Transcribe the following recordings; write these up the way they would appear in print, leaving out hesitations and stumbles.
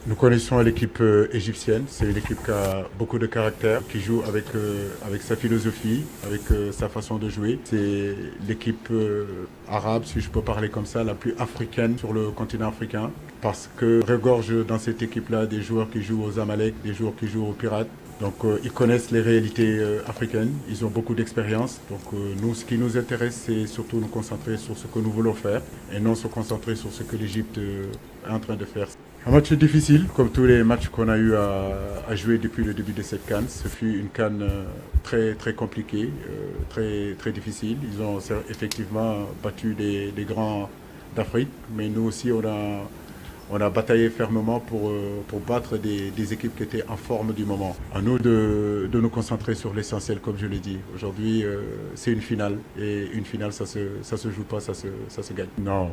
Nous connaissons l'équipe égyptienne. C'est une équipe qui a beaucoup de caractère, qui joue avec sa philosophie, avec sa façon de jouer. C'est l'équipe arabe, si je peux parler comme ça, la plus africaine sur le continent africain. Parce que regorge dans cette équipe-là des joueurs qui jouent aux Amalek, des joueurs qui jouent aux Pirates. Donc ils connaissent les réalités africaines, ils ont beaucoup d'expérience. Donc nous, ce qui nous intéresse, c'est surtout nous concentrer sur ce que nous voulons faire et non se concentrer sur ce que l'Égypte est en train de faire. Un match difficile, comme tous les matchs qu'on a eu à jouer depuis le début de cette CAN. Ce fut une CAN très, très compliquée, très, très difficile. Ils ont effectivement battu des grands d'Afrique, mais nous aussi, on a bataillé fermement pour battre des équipes qui étaient en forme du moment. À nous de nous concentrer sur l'essentiel, comme je l'ai dit. Aujourd'hui, c'est une finale. Et une finale, ça se joue pas, ça se gagne. Non,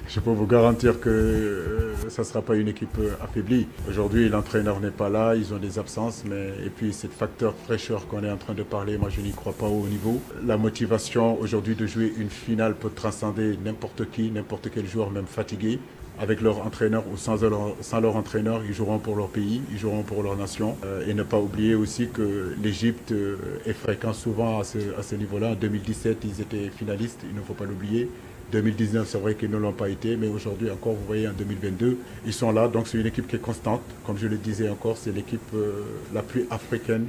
je peux vous garantir que ça ne sera pas une équipe affaiblie. Aujourd'hui, l'entraîneur n'est pas là, ils ont des absences. Et puis, ce facteur fraîcheur qu'on est en train de parler, moi, je n'y crois pas au haut niveau. La motivation aujourd'hui de jouer une finale peut transcender n'importe qui, n'importe quel joueur, même fatigué avec leur entraîneur ou sans leur entraîneur, ils joueront pour leur pays, ils joueront pour leur nation. Et ne pas oublier aussi que l'Égypte est fréquent souvent à ce niveau-là. En 2017, ils étaient finalistes, il ne faut pas l'oublier. 2019, c'est vrai qu'ils ne l'ont pas été, mais aujourd'hui encore, vous voyez, en 2022, ils sont là. Donc c'est une équipe qui est constante. Comme je le disais encore, c'est l'équipe la plus africaine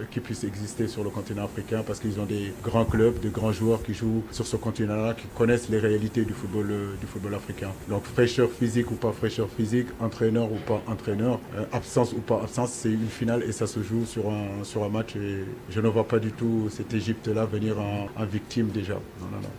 qui puisse exister sur le continent africain parce qu'ils ont des grands clubs, de grands joueurs qui jouent sur ce continent-là, qui connaissent les réalités du football africain. Donc fraîcheur physique ou pas fraîcheur physique, entraîneur ou pas entraîneur, absence ou pas absence, c'est une finale et ça se joue sur un match. Et je ne vois pas du tout cette Égypte-là venir en victime déjà. Non, non, non.